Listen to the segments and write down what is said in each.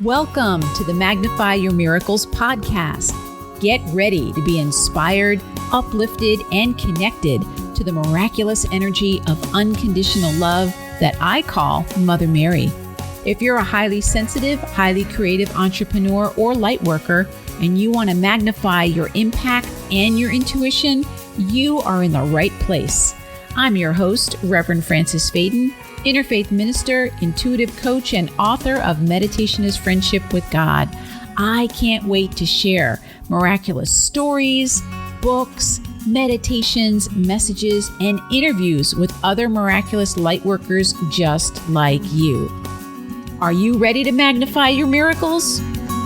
Welcome to the Magnify Your Miracles podcast. Get ready to be inspired, uplifted, and connected to the miraculous energy of unconditional love that I call Mother Mary. If you're a highly sensitive, highly creative entrepreneur or light worker, and you want to magnify your impact and your intuition, you are in the right place. I'm your host, Reverend Frances Faden, interfaith minister, intuitive coach, and author of Meditation is Friendship with God. I can't wait to share miraculous stories, books, meditations, messages, and interviews with other miraculous light workers just like you. Are you ready to magnify your miracles?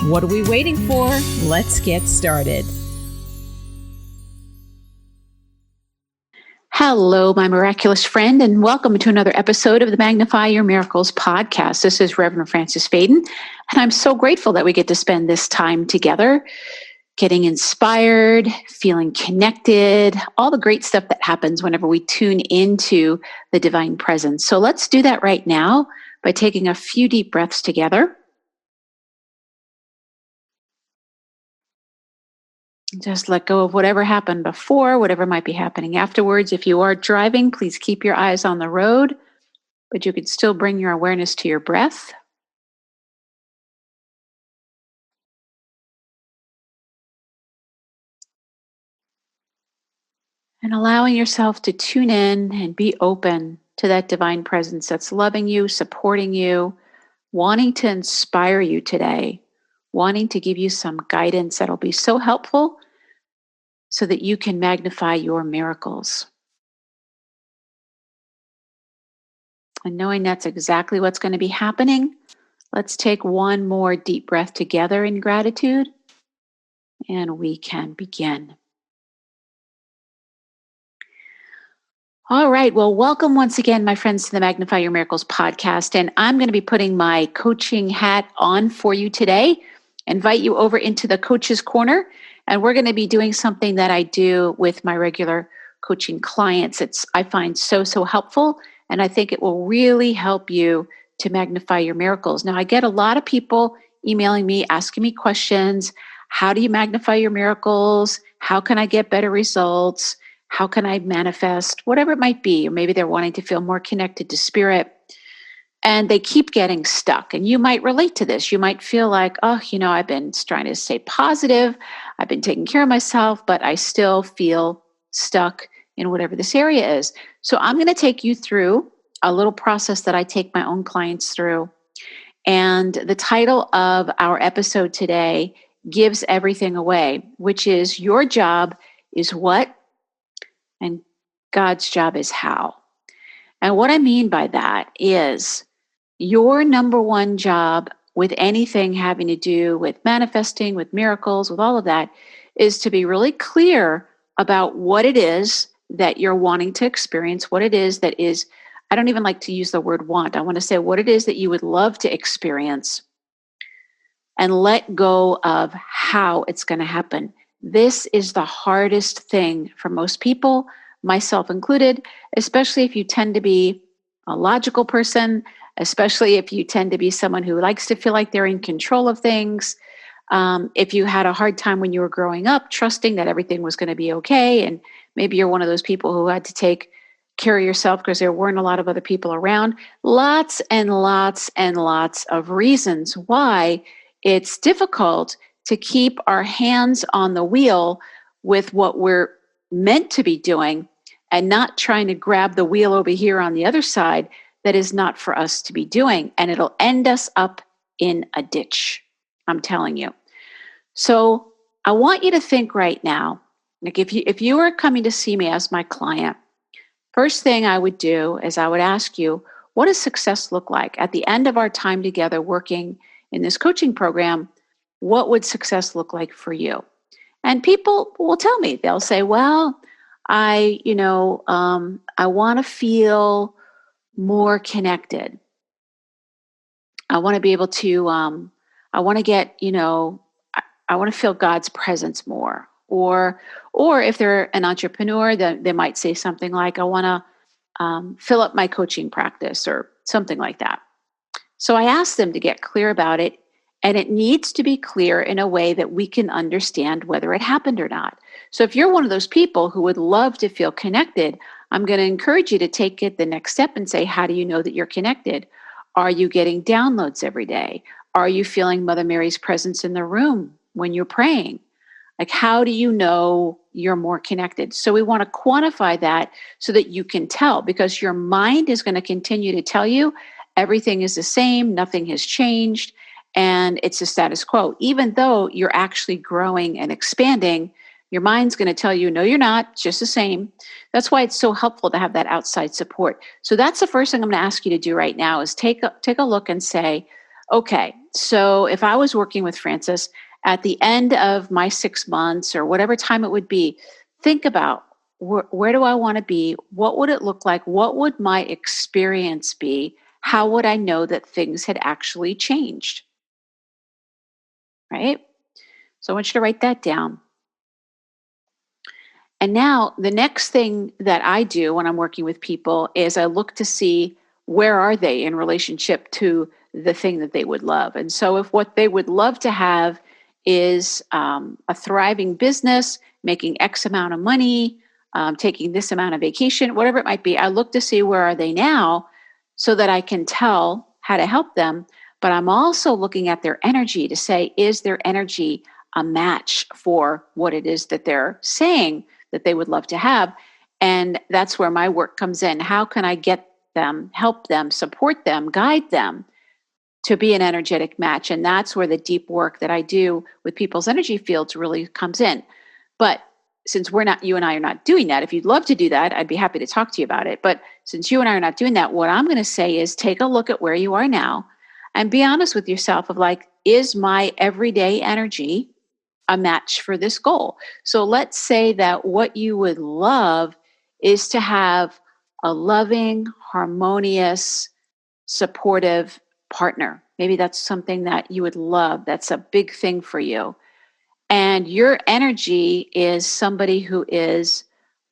What are we waiting for? Let's get started. Hello, my miraculous friend, and welcome to another episode of the Magnify Your Miracles podcast. This is Reverend Frances Faden, and I'm so grateful that we get to spend this time together, getting inspired, feeling connected, all the great stuff that happens whenever we tune into the divine presence. So let's do that right now by taking a few deep breaths together. Just let go of whatever happened before, whatever might be happening afterwards. If you are driving, please keep your eyes on the road, but you can still bring your awareness to your breath. And allowing yourself to tune in and be open to that divine presence that's loving you, supporting you, wanting to inspire you today, wanting to give you some guidance that'll be so helpful so that you can magnify your miracles. And knowing that's exactly what's going to be happening, let's take one more deep breath together in gratitude, and we can begin. All right. Well, welcome once again, my friends, to the Magnify Your Miracles podcast. And I'm going to be putting my coaching hat on for you today. Invite you over into the Coach's Corner. And we're going to be doing something that I do with my regular coaching clients. I find so helpful. And I think it will really help you to magnify your miracles. Now, I get a lot of people emailing me, asking me questions. How do you magnify your miracles? How can I get better results? How can I manifest? Whatever it might be. Or maybe they're wanting to feel more connected to spirit. And they keep getting stuck. And you might relate to this. You might feel like, I've been trying to stay positive. I've been taking care of myself, but I still feel stuck in whatever this area is. So I'm going to take you through a little process that I take my own clients through. And the title of our episode today gives everything away, which is your job is what and God's job is how. And what I mean by that is your number one job with anything having to do with manifesting, with miracles, with all of that, is to be really clear about what it is that you're wanting to experience, what it is that is, I don't even like to use the word want. I want to say what it is that you would love to experience and let go of how it's going to happen. This is the hardest thing for most people, myself included, especially if you tend to be a logical person, especially if you tend to be someone who likes to feel like they're in control of things. If you had a hard time when you were growing up, trusting that everything was going to be okay, and maybe you're one of those people who had to take care of yourself because there weren't a lot of other people around. Lots and lots and lots of reasons why it's difficult to keep our hands on the wheel with what we're meant to be doing and not trying to grab the wheel over here on the other side that is not for us to be doing. And it'll end us up in a ditch. I'm telling you. So I want you to think right now, like if you were coming to see me as my client, first thing I would do is I would ask you, what does success look like? At the end of our time together working in this coaching program, what would success look like for you? And people will tell me, they'll say, well, I want to feel more connected. I want to be able to, I want to get, I want to feel God's presence more. Or if they're an entrepreneur, then they might say something like, I want to fill up my coaching practice or something like that. So I asked them to get clear about it And it needs to be clear in a way that we can understand whether it happened or not. So if you're one of those people who would love to feel connected, I'm going to encourage you to take it the next step and say, how do you know that you're connected? Are you getting downloads every day? Are you feeling Mother Mary's presence in the room when you're praying? Like, how do you know you're more connected? So we want to quantify that so that you can tell, because your mind is going to continue to tell you everything is the same, nothing has changed, and it's the status quo. Even though you're actually growing and expanding, your mind's going to tell you, no, you're not, it's just the same. That's why it's so helpful to have that outside support. So that's the first thing I'm going to ask you to do right now is take a look and say, okay, so if I was working with Francis, at the end of my 6 months or whatever time it would be, think about where do I want to be? What would it look like? What would my experience be? How would I know that things had actually changed? Right? So I want you to write that down. And now the next thing that I do when I'm working with people is I look to see where are they in relationship to the thing that they would love. And so if what they would love to have is a thriving business, making X amount of money, taking this amount of vacation, whatever it might be, I look to see where are they now so that I can tell how to help them. But I'm also looking at their energy to say, is their energy a match for what it is that they're saying that they would love to have? And that's where my work comes in. How can I get them, help them, support them, guide them to be an energetic match? And that's where the deep work that I do with people's energy fields really comes in. But since you and I are not doing that, if you'd love to do that, I'd be happy to talk to you about it. But since you and I are not doing that, what I'm going to say is take a look at where you are now and be honest with yourself of like, is my everyday energy a match for this goal? So let's say that what you would love is to have a loving, harmonious, supportive partner. Maybe that's something that you would love. That's a big thing for you. And your energy is somebody who is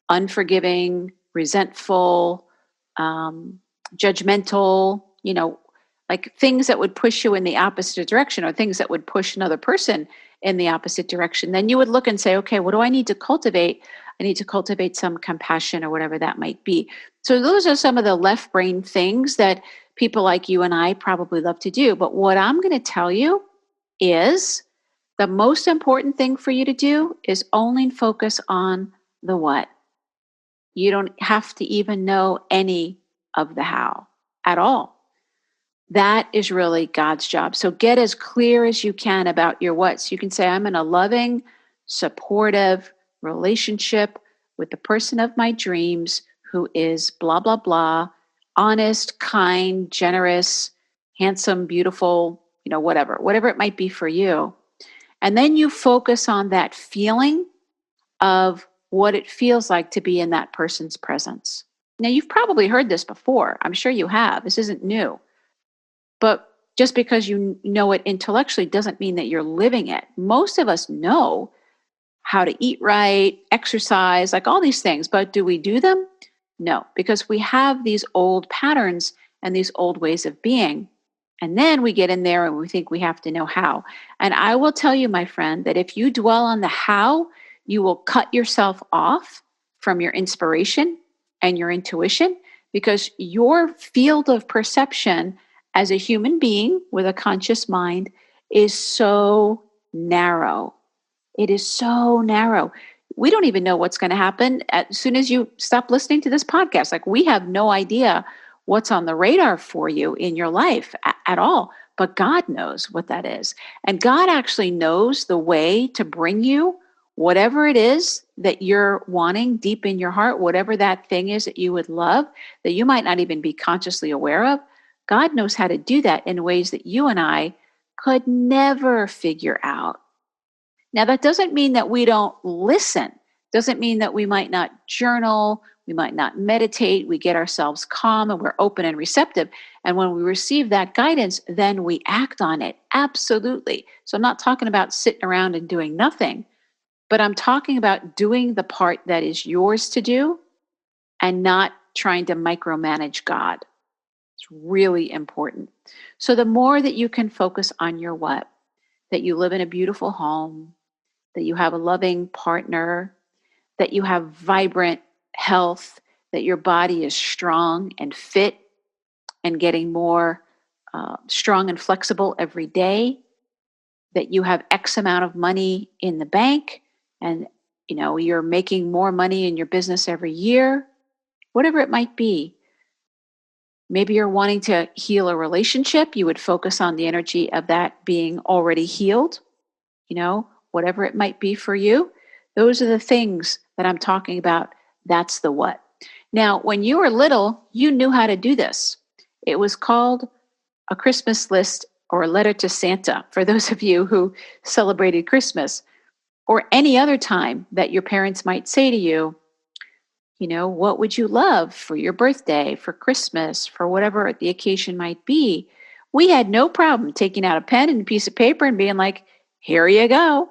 unforgiving, resentful, judgmental, like things that would push you in the opposite direction or things that would push another person in the opposite direction. Then you would look and say, okay, what do I need to cultivate? I need to cultivate some compassion or whatever that might be. So those are some of the left brain things that people like you and I probably love to do. But what I'm going to tell you is the most important thing for you to do is only focus on the what. You don't have to even know any of the how at all. That is really God's job. So get as clear as you can about your what. So you can say, I'm in a loving, supportive relationship with the person of my dreams who is blah, blah, blah, honest, kind, generous, handsome, beautiful, whatever it might be for you. And then you focus on that feeling of what it feels like to be in that person's presence. Now, you've probably heard this before. I'm sure you have. This isn't new. But just because you know it intellectually doesn't mean that you're living it. Most of us know how to eat right, exercise, like all these things. But do we do them? No, because we have these old patterns and these old ways of being. And then we get in there and we think we have to know how. And I will tell you, my friend, that if you dwell on the how, you will cut yourself off from your inspiration and your intuition, because your field of perception as a human being with a conscious mind is so narrow. It is so narrow. We don't even know what's going to happen as soon as you stop listening to this podcast. Like, we have no idea what's on the radar for you in your life at all. But God knows what that is. And God actually knows the way to bring you whatever it is that you're wanting deep in your heart, whatever that thing is that you would love, that you might not even be consciously aware of. God knows how to do that in ways that you and I could never figure out. Now, that doesn't mean that we don't listen. Doesn't mean that we might not journal, we might not meditate, we get ourselves calm and we're open and receptive. And when we receive that guidance, then we act on it. Absolutely. So I'm not talking about sitting around and doing nothing, but I'm talking about doing the part that is yours to do and not trying to micromanage God. It's really important. So the more that you can focus on your what, that you live in a beautiful home, that you have a loving partner, that you have vibrant health, that your body is strong and fit and getting more strong and flexible every day, that you have X amount of money in the bank, and you're making more money in your business every year, whatever it might be. Maybe you're wanting to heal a relationship. You would focus on the energy of that being already healed, whatever it might be for you. Those are the things that I'm talking about. That's the what. Now, when you were little, you knew how to do this. It was called a Christmas list or a letter to Santa, for those of you who celebrated Christmas, or any other time that your parents might say to you, what would you love for your birthday, for Christmas, for whatever the occasion might be? We had no problem taking out a pen and a piece of paper and being like, here you go.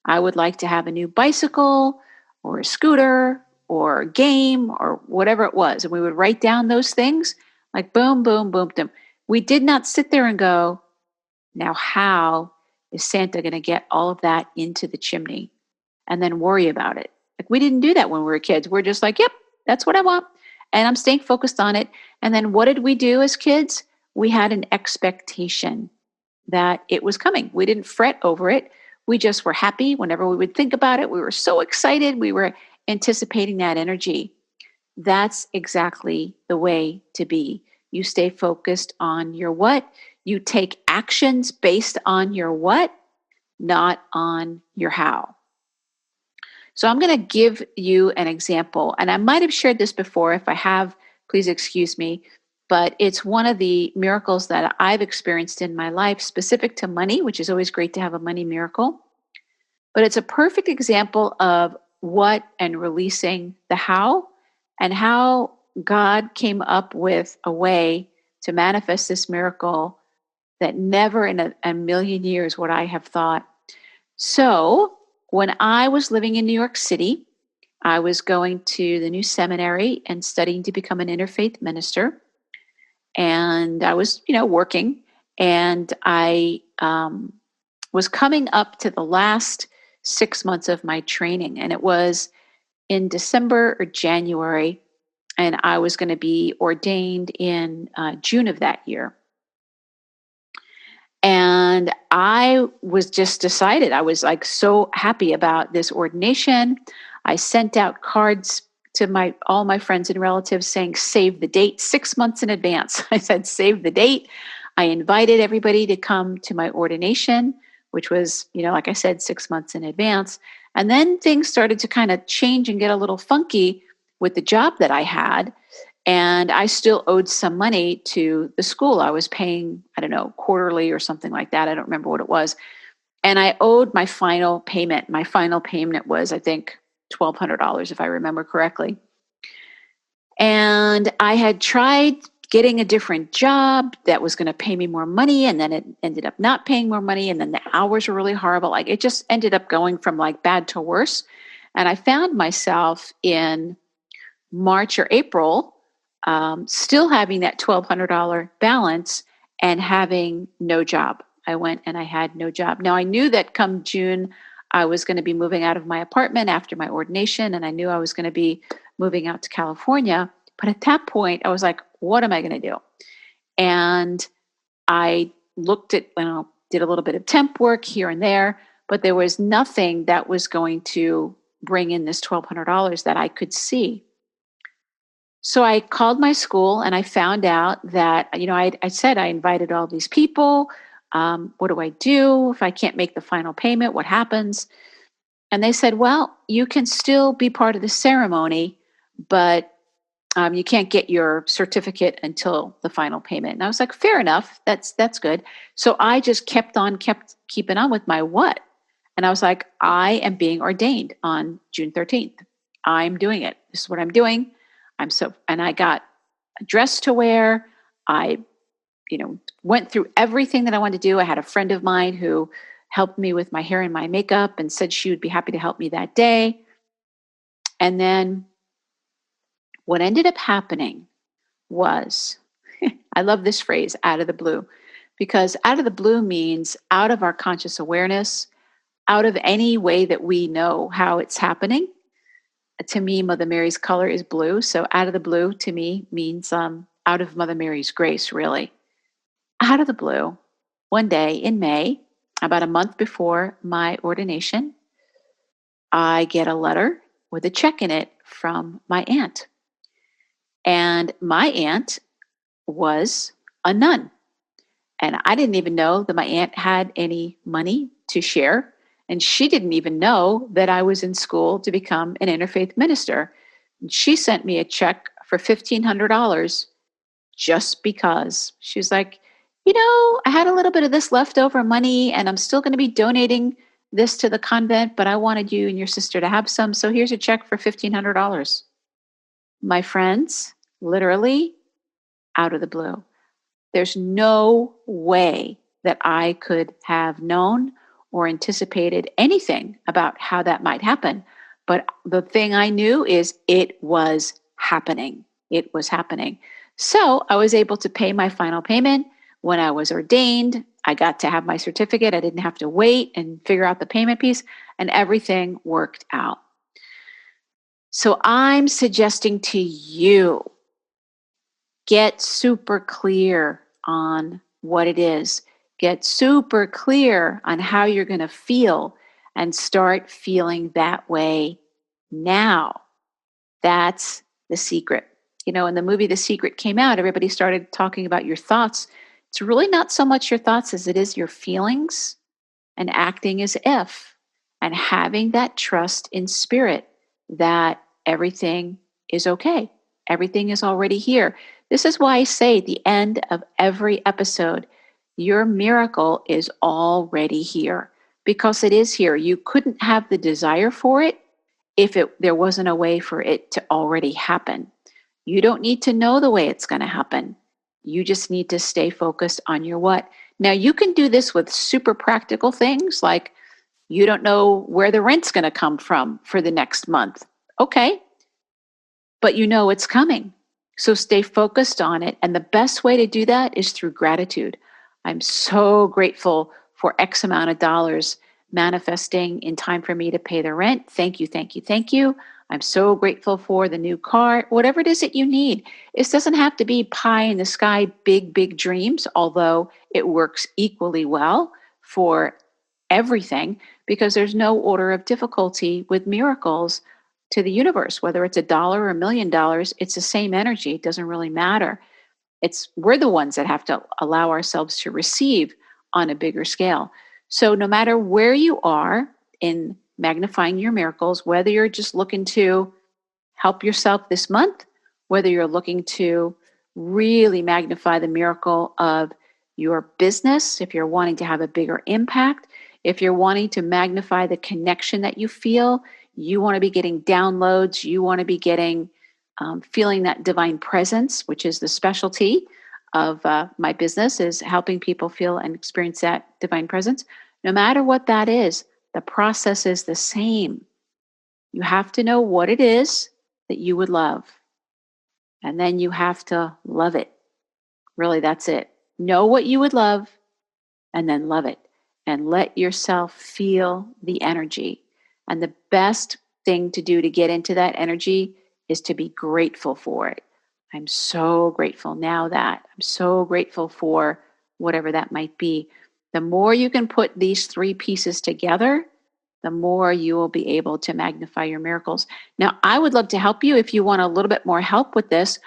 I would like to have a new bicycle or a scooter or a game or whatever it was. And we would write down those things like boom, boom, boom, boom. We did not sit there and go, now how is Santa going to get all of that into the chimney and then worry about it? Like, we didn't do that when we were kids. We're just like, yep, that's what I want. And I'm staying focused on it. And then what did we do as kids? We had an expectation that it was coming. We didn't fret over it. We just were happy whenever we would think about it. We were so excited. We were anticipating that energy. That's exactly the way to be. You stay focused on your what. You take actions based on your what, not on your how. So I'm going to give you an example, and I might have shared this before. If I have, please excuse me, but it's one of the miracles that I've experienced in my life specific to money, which is always great to have a money miracle. But it's a perfect example of what and releasing the how, and how God came up with a way to manifest this miracle that never in a million years would I have thought. So when I was living in New York City, I was going to the new seminary and studying to become an interfaith minister. And I was, working, and I was coming up to the last 6 months of my training. And it was in December or January, and I was going to be ordained in June of that year. And I was just decided. I was like so happy about this ordination. I sent out cards to all my friends and relatives saying, save the date 6 months in advance. I said, save the date. I invited everybody to come to my ordination, which was, like I said, 6 months in advance. And then things started to kind of change and get a little funky with the job that I had. And I still owed some money to the school. I was paying, I don't know, quarterly or something like that. I don't remember what it was. And I owed my final payment. My final payment was, I think, $1,200, if I remember correctly. And I had tried getting a different job that was going to pay me more money. And then it ended up not paying more money. And then the hours were really horrible. Like, it just ended up going from like bad to worse. And I found myself in March or April, still having that $1,200 balance and having no job. I went and I had no job. Now, I knew that come June, I was going to be moving out of my apartment after my ordination, and I knew I was going to be moving out to California. But at that point, I was like, what am I going to do? And I looked at, did a little bit of temp work here and there, but there was nothing that was going to bring in this $1,200 that I could see. So I called my school and I found out that, I said I invited all these people. What do I do if I can't make the final payment? What happens? And they said, well, you can still be part of the ceremony, but you can't get your certificate until the final payment. And I was like, fair enough. That's good. So I just kept keeping on with my what. And I was like, I am being ordained on June 13th. I'm doing it. This is what I'm doing. And I got a dress to wear. I, went through everything that I wanted to do. I had a friend of mine who helped me with my hair and my makeup and said she would be happy to help me that day. And then what ended up happening was, I love this phrase, out of the blue, because out of the blue means out of our conscious awareness, out of any way that we know how it's happening. To me, Mother Mary's color is blue. So out of the blue to me means out of Mother Mary's grace, really. Out of the blue, one day in May, about a month before my ordination, I get a letter with a check in it from my aunt. And my aunt was a nun. And I didn't even know that my aunt had any money to share. And she didn't even know that I was in school to become an interfaith minister. And she sent me a check for $1,500 just because. She was like, I had a little bit of this leftover money and I'm still going to be donating this to the convent, but I wanted you and your sister to have some. So here's a check for $1,500. My friends, literally out of the blue. There's no way that I could have known or anticipated anything about how that might happen. But the thing I knew is it was happening. It was happening. So I was able to pay my final payment. When I was ordained, I got to have my certificate. I didn't have to wait and figure out the payment piece, and everything worked out. So I'm suggesting to you, get super clear on what it is. Get super clear on how you're going to feel and start feeling that way now. That's the secret. When the movie The Secret came out, everybody started talking about your thoughts. It's really not so much your thoughts as it is your feelings and acting as if and having that trust in spirit that everything is okay. Everything is already here. This is why I say at the end of every episode, your miracle is already here, because it is here. You couldn't have the desire for it if there wasn't a way for it to already happen. You don't need to know the way it's going to happen. You just need to stay focused on your what. Now, you can do this with super practical things like you don't know where the rent's going to come from for the next month. Okay, but you know it's coming. So stay focused on it. And the best way to do that is through gratitude. I'm so grateful for X amount of dollars manifesting in time for me to pay the rent. Thank you, thank you, thank you. I'm so grateful for the new car, whatever it is that you need. It doesn't have to be pie in the sky, big, big dreams, although it works equally well for everything, because there's no order of difficulty with miracles to the universe. Whether it's $1 or $1,000,000, it's the same energy. It doesn't really matter. We're the ones that have to allow ourselves to receive on a bigger scale. So no matter where you are in magnifying your miracles, whether you're just looking to help yourself this month, whether you're looking to really magnify the miracle of your business, if you're wanting to have a bigger impact, if you're wanting to magnify the connection that you feel, you want to be getting downloads, you want to be getting feeling that divine presence, which is the specialty of my business, is helping people feel and experience that divine presence. No matter what that is, the process is the same. You have to know what it is that you would love. And then you have to love it. Really, that's it. Know what you would love and then love it. And let yourself feel the energy. And the best thing to do to get into that energy is to be grateful for it. I'm so grateful now that. I'm so grateful for whatever that might be. The more you can put these three pieces together, the more you will be able to magnify your miracles. Now, I would love to help you. If you want a little bit more help with this,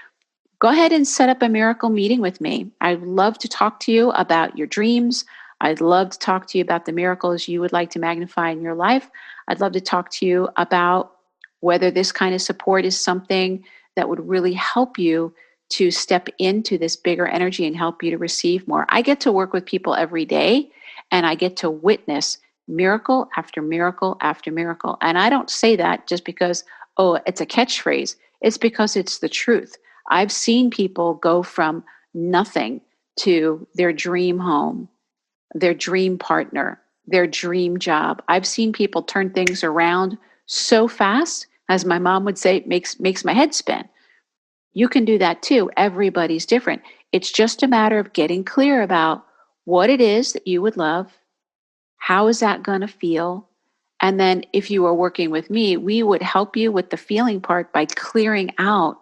go ahead and set up a miracle meeting with me. I'd love to talk to you about your dreams. I'd love to talk to you about the miracles you would like to magnify in your life. I'd love to talk to you about whether this kind of support is something that would really help you to step into this bigger energy and help you to receive more. I get to work with people every day, and I get to witness miracle after miracle after miracle. And I don't say that just because, it's a catchphrase. It's because it's the truth. I've seen people go from nothing to their dream home, their dream partner, their dream job. I've seen people turn things around so fast, as my mom would say, it makes my head spin. You can do that too. Everybody's different. It's just a matter of getting clear about what it is that you would love. How is that going to feel? And then if you are working with me, we would help you with the feeling part by clearing out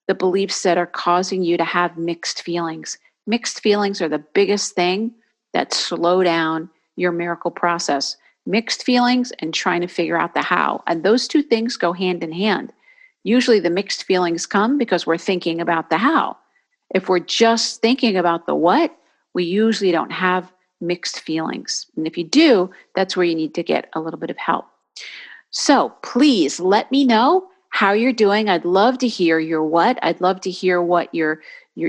the beliefs that are causing you to have mixed feelings. Mixed feelings are the biggest thing that slow down your miracle process. Mixed feelings and trying to figure out the how. And those two things go hand in hand. Usually the mixed feelings come because we're thinking about the how. If we're just thinking about the what, we usually don't have mixed feelings. And if you do, that's where you need to get a little bit of help. So please let me know how you're doing. I'd love to hear your what. I'd love to hear what your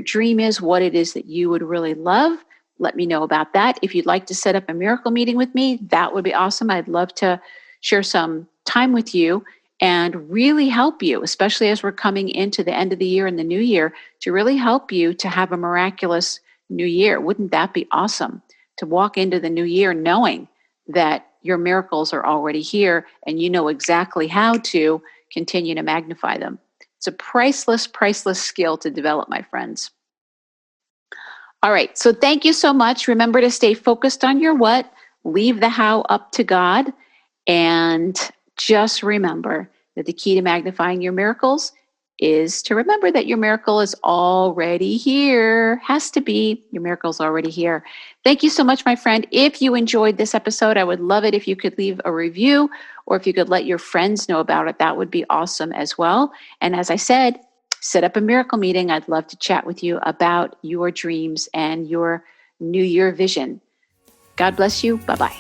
dream is, what it is that you would really love. Let me know about that. If you'd like to set up a miracle meeting with me, that would be awesome. I'd love to share some time with you and really help you, especially as we're coming into the end of the year and the new year, to really help you to have a miraculous new year. Wouldn't that be awesome? To walk into the new year knowing that your miracles are already here and you know exactly how to continue to magnify them. It's a priceless, priceless skill to develop, my friends. All right, so thank you so much. Remember to stay focused on your what, leave the how up to God, and just remember that the key to magnifying your miracles is to remember that your miracle is already here. Has to be. Your miracle's already here. Thank you so much, my friend. If you enjoyed this episode, I would love it if you could leave a review or if you could let your friends know about it. That would be awesome as well. And as I said, set up a miracle meeting. I'd love to chat with you about your dreams and your New Year vision. God bless you. Bye-bye.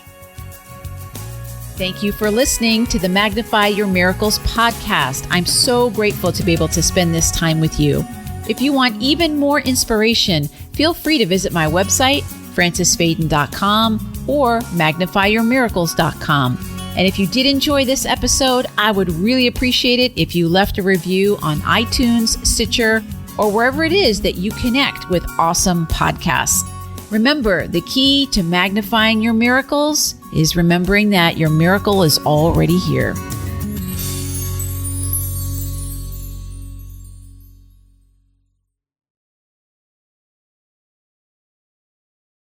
Thank you for listening to the Magnify Your Miracles podcast. I'm so grateful to be able to spend this time with you. If you want even more inspiration, feel free to visit my website, francisfaden.com or magnifyyourmiracles.com. And if you did enjoy this episode, I would really appreciate it if you left a review on iTunes, Stitcher, or wherever it is that you connect with awesome podcasts. Remember, the key to magnifying your miracles is remembering that your miracle is already here.